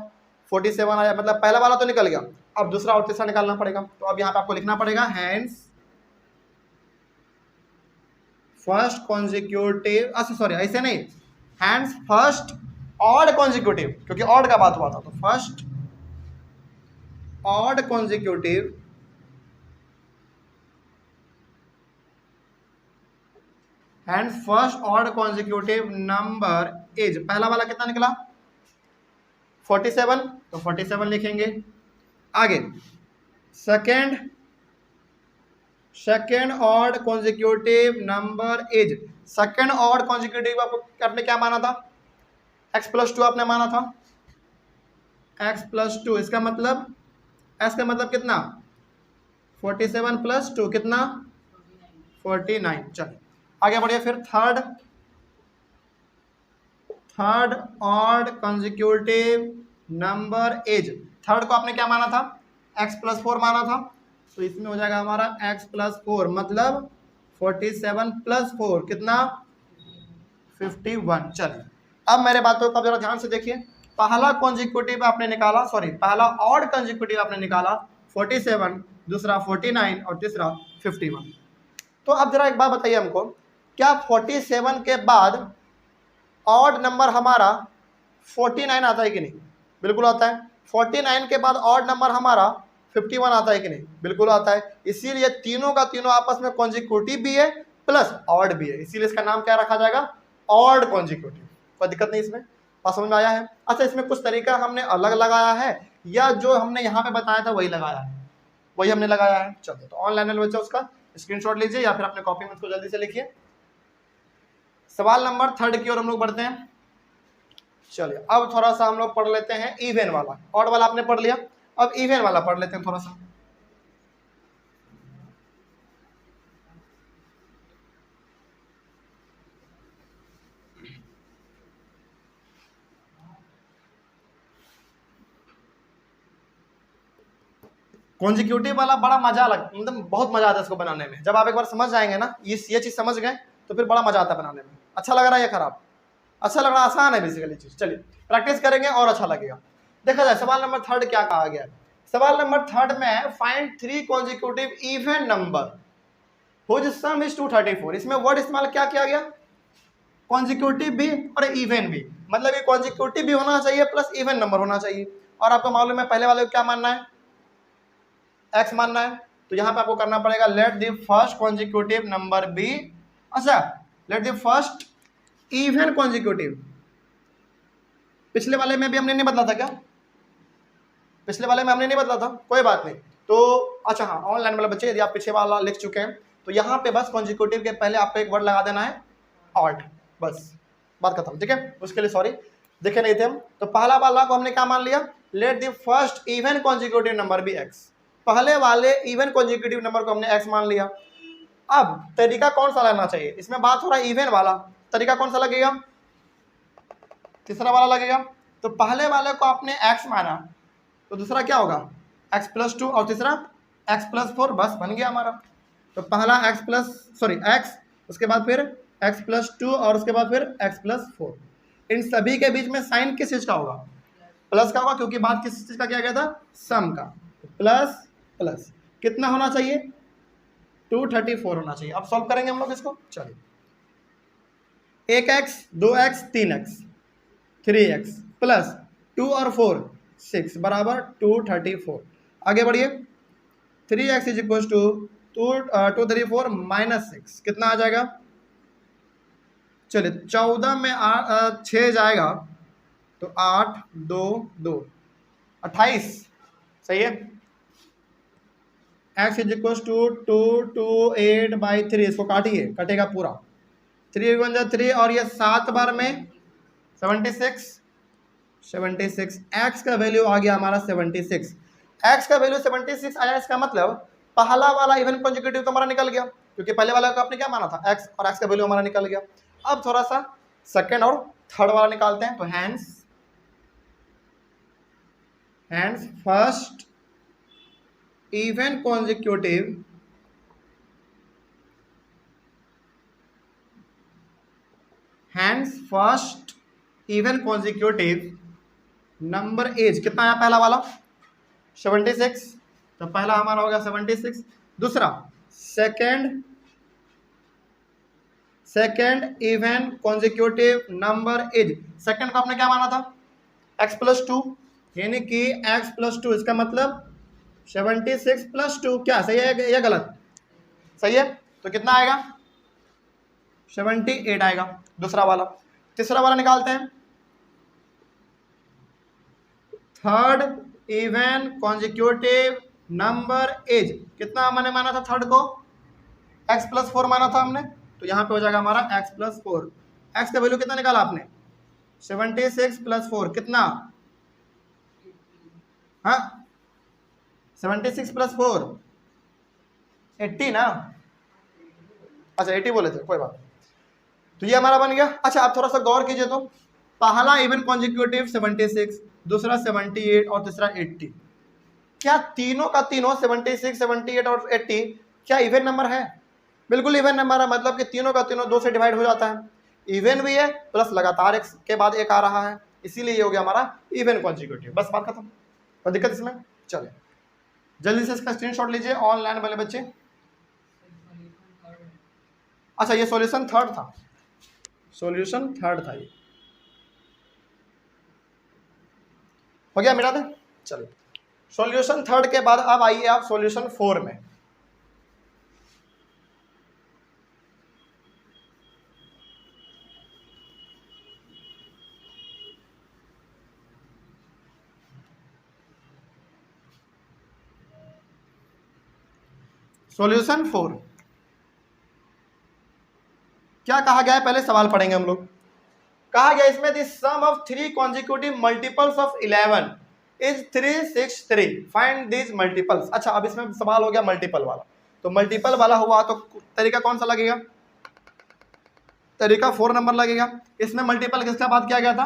47 आया, मतलब पहला वाला तो निकल गया। अब दूसरा और तीसरा निकालना पड़ेगा। तो अब यहाँ पे आपको लिखना पड़ेगा हैंस फर्स्ट कॉन्जिक्यूटिव, अच्छा सॉरी ऐसे नहीं, हैंस फर्स्ट ऑड कॉन्जिक्यूटिव, क्योंकि ऑड का बात हुआ था। तो first odd consecutive and first odd consecutive number is, पहला वाला कितना निकला 47, तो 47 लिखेंगे। आगे second odd consecutive number is, second odd consecutive आपने क्या माना था, x प्लस 2 आपने माना था, x प्लस 2, इसका मतलब x का मतलब कितना, 47 प्लस 2 कितना 49। चलिए आगे बढ़िए। फिर third odd consecutive number is, third को आपने क्या माना था, x प्लस 4 माना था, तो इसमें हो जाएगा हमारा x प्लस 4, मतलब 47 प्लस 4 कितना 51। चलिए अब मेरे बातों को जरा ध्यान से देखिए। पहला कॉन्जिक्यूटिव आपने निकाला, सॉरी पहला ऑड कॉन्जिक्यूटिव आपने निकाला 47, दूसरा 49 और तीसरा 51। तो अब जरा एक बात बताइए हमको, क्या 47 के बाद ऑड नंबर हमारा 49 आता है कि नहीं, बिल्कुल आता है। 49 के बाद ऑड नंबर हमारा 51 आता है कि नहीं, बिल्कुल आता है। इसीलिए तीनों का तीनों आपस में कॉन्जिक्यूटिव भी है प्लस ऑड भी है, इसीलिए इसका नाम क्या रखा जाएगा, ऑड कॉन्जिक्यूटिव। कोई दिक्कत नहीं इसमें, बात समझ में आया है। अच्छा इसमें कुछ तरीका हमने अलग लगाया है, या जो हमने यहाँ पे बताया था वही लगाया है, वही हमने लगाया है। चलिए तो ऑनलाइन बच्चा उसका स्क्रीनशॉट लीजिए या फिर अपने कॉपी में उसको जल्दी से लिखिए। सवाल नंबर 3 की ओर हम लोग बढ़ते हैं। चलिए अब थोड़ा सा हम लोग पढ़ लेते हैं इवन वाला, ऑड वाला आपने पढ़ लिया, अब इवन वाला पढ़ लेते हैं थोड़ा सा। कॉन्जिक्यूटिव वाला बड़ा मजा लग, मतलब बहुत मजा आता है इसको बनाने में। जब आप एक बार समझ जाएंगे ना, ये चीज समझ गए तो फिर बड़ा मजा आता है बनाने में। अच्छा लग रहा है या खराब? अच्छा लग रहा है, आसान है बेसिकली चीज। चलिए प्रैक्टिस करेंगे और अच्छा लगेगा। देखा जाए सवाल नंबर 3 क्या कहा गया है। सवाल नंबर 3 में find 3 consecutive even number whose sum is 234। इसमें वर्ड इस्तेमाल क्या किया गया? कॉन्जिक्यूटिव भी और इवन भी, मतलब ये कॉन्जिक्यूटिव भी होना चाहिए प्लस इवन नंबर होना चाहिए। और आपको मालूम है पहले वाले को क्या मानना है? एक्स मानना है। तो यहां पे आपको करना पड़ेगा let the first consecutive number be, अच्छा let the first even consecutive. पिछले वाले में भी हमने नहीं बदला था क्या? पिछले वाले में हमने नहीं बदला था, कोई बात नहीं। तो अच्छा हाँ, ऑनलाइन वाले बच्चे यदि आप पीछे वाला लिख चुके हैं तो यहाँ पे बस कॉन्जिक्यूटिव के पहले आपको एक वर्ड लगा देना है ऑल्ट, बस बात खत्म। ठीक है, उसके लिए सॉरी, देखे नहीं थे हम। तो पहला वाला को हमने क्या मान लिया? Let the first even consecutive number be x. पहले वाले इवन कॉन्जिक्यूटिव नंबर को हमने एक्स मान लिया। अब तरीका कौन सा लगना चाहिए? इसमें बात हो रहा है इवन वाला, तरीका कौन सा लगेगा? तीसरा वाला लगेगा। तो पहले वाले को आपने एक्स माना तो दूसरा क्या होगा? एक्स प्लस 2 और तीसरा एक्स प्लस 4, बस बन गया हमारा। तो पहला एक्स, उसके बाद फिर एक्स प्लस 2 और उसके बाद फिर एक्स प्लस 4। इन सभी के बीच में साइन किस चीज का होगा? प्लस का होगा, क्योंकि बात किस चीज का किया गया था? सम का। प्लस प्लस कितना होना चाहिए? 234 होना चाहिए। अब सॉल्व करेंगे हम लोग इसको। चलिए 1x 2x 3x 3x plus 2 और 4 6 बराबर 234। आगे बढ़िए। 3x is equal to 234 minus 6 कितना आ जाएगा? चलिए 14 में 6 जाएगा तो 8 2 2 28, सही है। x इज इक्वल टू 228/3, इसको काटिए, कटेगा पूरा। 3 बन जाए 3 और ये 7 बार में 76 x का वैल्यू आ गया हमारा 76। x का वैल्यू 76 आया, इसका मतलब पहला वाला इवन कॉन्जिक्यूटिव तो हमारा निकल गया, क्योंकि पहले वाला को आपने क्या माना था? x, और x का वैल्यू हमारा निकल गया। अब थोड़ा सा सेकंड और थर्ड वाला निकालते हैं। तो hence first even consecutive number is कितना आया? पहला वाला 76, तो पहला हमारा हो गया 76। दूसरा second even consecutive number is, second को आपने क्या माना था? x प्लस 2, यानी कि x प्लस 2, इसका मतलब 76 प्लस 2, क्या सही है या गलत? सही है। तो कितना आएगा? 78 आएगा दूसरा वाला। तीसरा वाला निकालते हैं। Third even consecutive number is कितना मैंने माना था? थर्ड को x प्लस 4 माना था हमने, तो यहाँ पे हो जाएगा हमारा x प्लस 4। x का वैल्यू कितना निकाला आपने? 76 प्लस 4 कितना? हाँ 76 प्लस 4 80 ना? अच्छा 80 बोले थे, कोई बात। तो ये हमारा बन गया। अच्छा आप थोड़ा सा गौर कीजिए, तो पहला इवन कॉन्जिक्यूटिव 76, दूसरा 78 और तीसरा 80, क्या तीनों का तीनों 76 78 और 80 क्या इवन नंबर है? बिल्कुल इवन नंबर है, मतलब कि तीनों का तीनों 2 से डिवाइड हो जाता है। इवन भी है प्लस लगातार एक के बाद एक आ रहा है, इसीलिए ये हो गया हमारा इवन कॉन्जिक्यूटिव। बस बात खत्म, कोई दिक्कत इसमें? चले जल्दी से इसका स्क्रीनशॉट लीजिए ऑनलाइन वाले बच्चे। अच्छा ये सॉल्यूशन थर्ड था, ये हो गया, मिटा दें। चलिए सॉल्यूशन थर्ड के बाद अब आइए आप सॉल्यूशन 4 में। सॉल्यूशन 4 क्या कहा गया है? पहले सवाल पढ़ेंगे हम लोग। कहा गया इसमें the sum of 3 consecutive multiples of 11 is 363, find this multiples. अच्छा अब इसमें सवाल हो गया मल्टीपल वाला, तो मल्टीपल वाला हुआ तो तरीका कौन सा लगेगा? तरीका 4 नंबर लगेगा। इसमें मल्टीपल किसका बात किया गया था?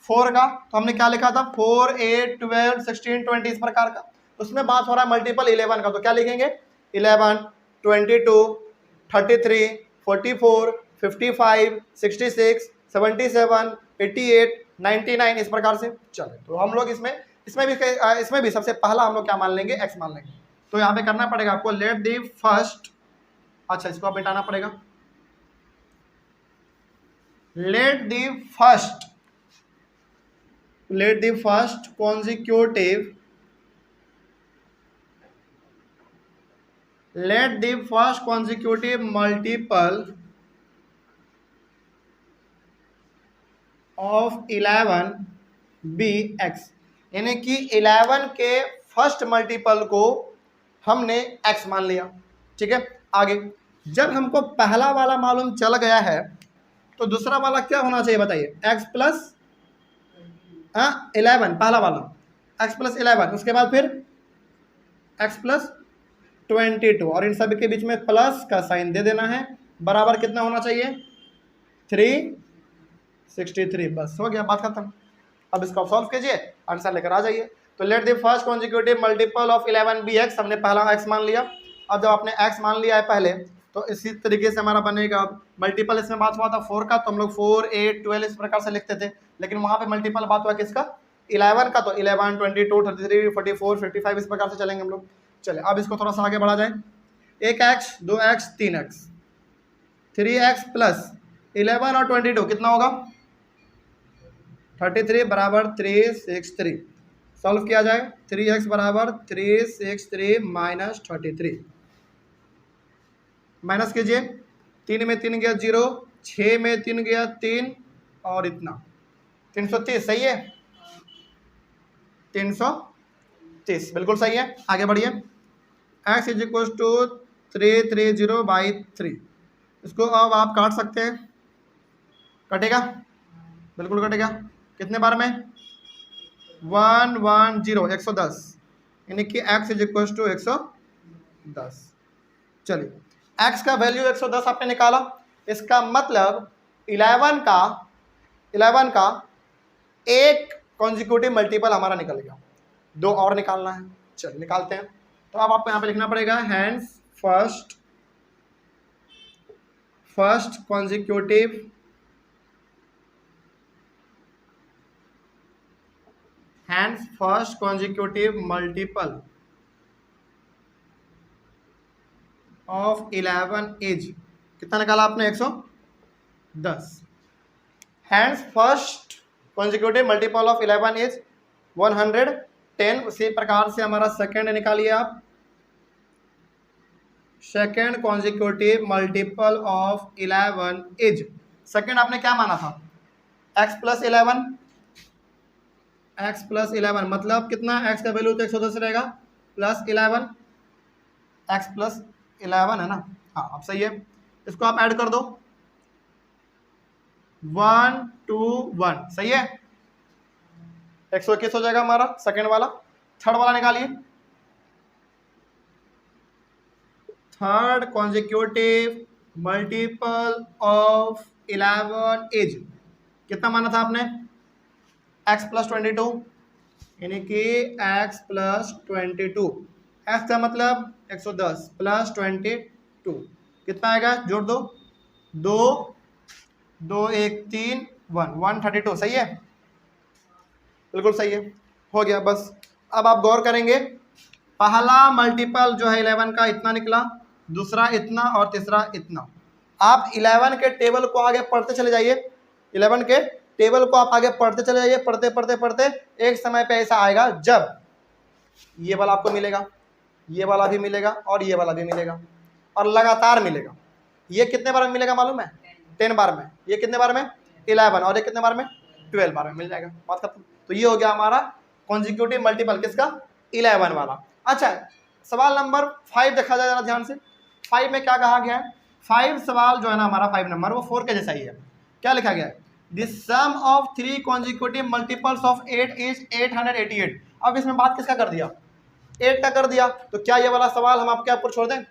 4 का। तो हमने क्या लिखा था? 4 8 12 16 20 इस प्रकार का। उसमें बात हो रहा है मल्टीपल 11 का, तो क्या लिखेंगे? 11 22 33 44 55, 66, 77, 88, 99 इस प्रकार से चले। तो हम लोग इसमें भी सबसे पहला हम लोग क्या मान लेंगे, x मान लेंगे। तो यहाँ पे करना पड़ेगा आपको लेट दी फर्स्ट, अच्छा इसको आप मिटाना पड़ेगा, late the first consecutive multiple of 11 be x, यानी कि 11 के फर्स्ट मल्टीपल को हमने x मान लिया। ठीक है, आगे जब हमको पहला वाला मालूम चल गया है तो दूसरा वाला क्या होना चाहिए बताइए, x प्लस 11, पहला वाला x प्लस 11, उसके बाद फिर x प्लस 22, और इन सभी के बीच में प्लस का साइन दे देना है, बराबर कितना होना चाहिए 363। बस हो गया, बात खत्म। अब इसको सॉल्व कीजिए, आंसर लेकर आ जाइए। तो let the first consecutive multiple of 11 be x, हमने पहला x मान लिया। अब जब आपने x मान लिया है पहले, तो इसी तरीके से हमारा बनेगा मल्टीपल, इसमें बात हुआ था 4 का, तो हम लोग 4, 8, 12 इस प्रकार से लिखते थे, लेकिन वहाँ पे मल्टीपल बात हुआ किसका, 11 का, तो 11, 22, 33, 44, 55 इस प्रकार से चलेंगे हम लोग। चले अब इसको थोड़ा सा आगे बढ़ा जाए, 1x, 2x, 3x, 3x plus 11 और 22 कितना होगा 33 बराबर 363। सॉल्व किया जाए, 3x बराबर 363 माइनस 33, माइनस कीजिए, 3 में 3 गया 0, 6 में 3 गया 3, और इतना 330, सही है 330 बिल्कुल सही है। आगे बढ़िए, x इज इक्वल टू 330/3, इसको अब आप काट सकते हैं, कटेगा बिल्कुल कटेगा, कितने बार में 110, 110, यानी कि x इज इक्वल टू 110। चलिए x का वैल्यू 110 आपने निकाला, इसका मतलब 11 का एक कॉन्जिक्यूटिव मल्टीपल हमारा निकल गया, 2 और निकालना है। चलिए निकालते हैं। तो अब आपको यहाँ पे लिखना पड़ेगा hence first consecutive multiple of 11 is, कितना निकाला आपने 110। Hence first consecutive multiple of 11 is 110। उसी प्रकार से हमारा सेकेंड निकालिए आप, second consecutive multiple of 11 is. Second आपने क्या माना था, x प्लस 11, मतलब कितना, x का वैल्यू तो 110 रहेगा, प्लस 11, x प्लस 11 है ना, हाँ अब सही है। इसको आप ऐड कर दो, 1 2 1, सही है 121 हो जाएगा हमारा सेकेंड वाला। थर्ड वाला निकालिए, third consecutive multiple of 11 is, कितना माना था आपने, x प्लस 22, यानी कि x प्लस 22, x का मतलब 110 प्लस 22 कितना आएगा, जोड़ दो, 2 2 1 3 1 132, सही है बिल्कुल सही है, हो गया बस। अब आप गौर करेंगे, पहला मल्टीपल जो है 11 का इतना निकला, दूसरा इतना और तीसरा इतना। आप 11 के टेबल को आगे पढ़ते चले जाइए, 11 के टेबल को आप आगे पढ़ते चले जाइए, पढ़ते पढ़ते पढ़ते एक समय पे ऐसा आएगा जब ये वाला आपको मिलेगा, ये वाला भी मिलेगा और ये वाला भी मिलेगा, और लगातार मिलेगा। ये कितने बार में मिलेगा मालूम है, 10 बार में, ये कितने बार में 11, और ये कितने बार में 12 बार में मिल जाएगा, बात खत्म। तो ये हो गया हमारा कॉन्जिक्यूटिव मल्टीपल किसका, 11 वाला। अच्छा सवाल नंबर 5 देखा जाए जरा ध्यान से, 5 में क्या कहा गया है, 5 सवाल जो है ना हमारा 5 नंबर वो 4 के जैसा ही है। क्या लिखा गया है, the sum of 3 consecutive multiples of 8 is 888। अब इसमें बात किसका कर दिया, 8 का कर दिया, तो क्या ये वाला सवाल हम आपके ऊपर छोड़ दें,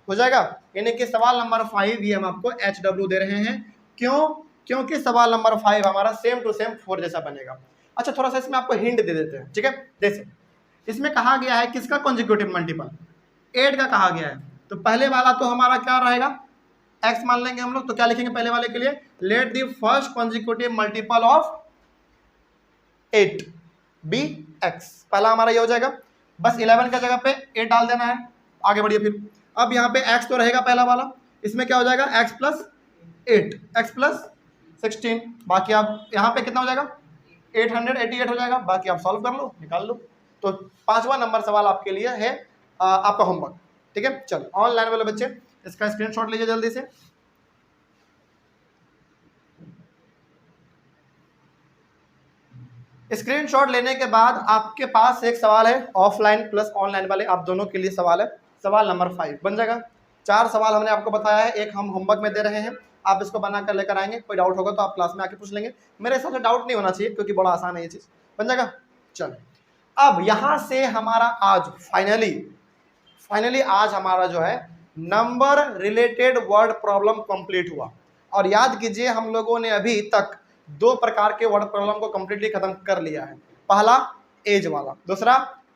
हो जाएगा। यानी कि सवाल नंबर 5 ये हम आपको HW दे रहे हैं, क्यों, क्योंकि सवाल नंबर 5 हमारा सेम टू सेम 4 जैसा बनेगा। अच्छा थोड़ा सा इसमें आपको हिंट दे देते हैं, ठीक है। जैसे इसमें कहा गया है किसका कॉन्जिक्यूटिव मल्टीपल, 8 का कहा गया है, तो पहले वाला तो हमारा क्या रहेगा x मान लेंगे हम लोग, तो क्या लिखेंगे पहले वाले के लिए, let the first consecutive multiple of 8 be x। पहला हमारा ये हो जाएगा, बस 11 का जगह पे 8 डाल देना है। आगे बढ़िए फिर, अब यहाँ पे x तो रहेगा पहला वाला, इसमें क्या हो जाएगा x प्लस 8, x प्लस 16, बाकी आप यहाँ पे कितना हो जाएगा 888 हो जाएगा। बाकी आप सॉल्व कर लो, निकाल लो। तो 5वां नंबर सवाल आपके लिए है आपका होमवर्क, ठीक है। चलो ऑनलाइन वाले बच्चे इसका स्क्रीनशॉट लीजिए जल्दी से। स्क्रीनशॉट लेने के बाद आपके पास एक सवाल है, ऑफलाइन प्लस ऑनलाइन वाले आप दोनों के लिए सवाल है, सवाल नंबर 5 बन जाएगा। 4 सवाल हमने आपको बताया है, एक हम होमवर्क में दे रहे हैं, आप इसको बनाकर लेकर आएंगे। कोई डाउट होगा तो आप क्लास में आके पूछ लेंगे, मेरे हिसाब से डाउट नहीं होना चाहिए क्योंकि बड़ा आसान है ये चीज़, बन जाएगा। चलो अब यहाँ से हमारा आज फाइनली आज हमारा जो है number related word problem complete हुआ। और याद कीजिए हम लोगों ने अभी तक 2 प्रकार के वर्ड प्रॉब्लम को कंप्लीटली खत्म कर लिया है। पहला एज वाला, दूसरा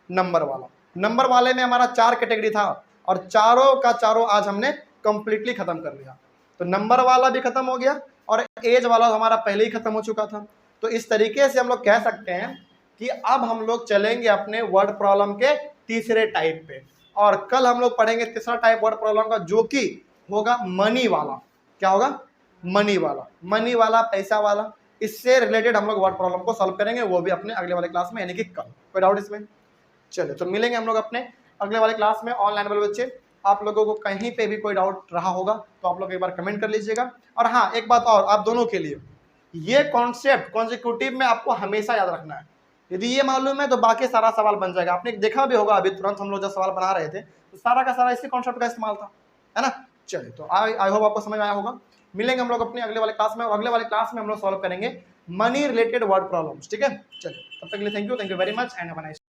नंबर वाला। नंबर वाले में हमारा 4 कैटेगरी था और चारों का चारों आज हमने कंप्लीटली खत्म कर लिया। तो नंबर वाला भी खत्म हो गया और एज वाला हमारा पहले ही खत्म हो चुका था। तो इस तरीके से हम लोग कह सकते हैं कि अब हम लोग चलेंगे अपने वर्ड प्रॉब्लम के तीसरे टाइप पे, और कल हम लोग पढ़ेंगे तीसरा टाइप वर्ड प्रॉब्लम का, जो कि होगा मनी वाला। क्या होगा? मनी वाला, मनी वाला, पैसा वाला। इससे रिलेटेड हम लोग वर्ड प्रॉब्लम को सॉल्व करेंगे, वो भी अपने अगले वाले क्लास में, यानी कि कल। कोई डाउट इसमें? चलिए तो मिलेंगे हम लोग अपने अगले वाले क्लास में। ऑनलाइन वाले बच्चे आप लोगों को कहीं पे भी कोई डाउट रहा होगा तो आप लोग एक बार कमेंट कर लीजिएगा। और हाँ, एक बात और आप दोनों के लिए, ये कॉन्सेप्ट कॉन्जिक्यूटिव में आपको हमेशा याद रखना है। यदि ये मालूम है तो बाकी सारा सवाल बन जाएगा। आपने देखा भी होगा अभी तुरंत हम लोग जब सवाल बना रहे थे तो सारा का सारा इसी कॉन्सेप्ट का इस्तेमाल था, है ना। चलिए तो आई होप आपको समझ आया होगा। मिलेंगे हम लोग अपने अगले वाले क्लास में, और अगले वाले क्लास में हम लोग सॉल्व करेंगे मनी रिलेटेड वर्ड प्रॉब्लम्स, ठीक है। चलिए तब तक के लिए thank you very much and have a nice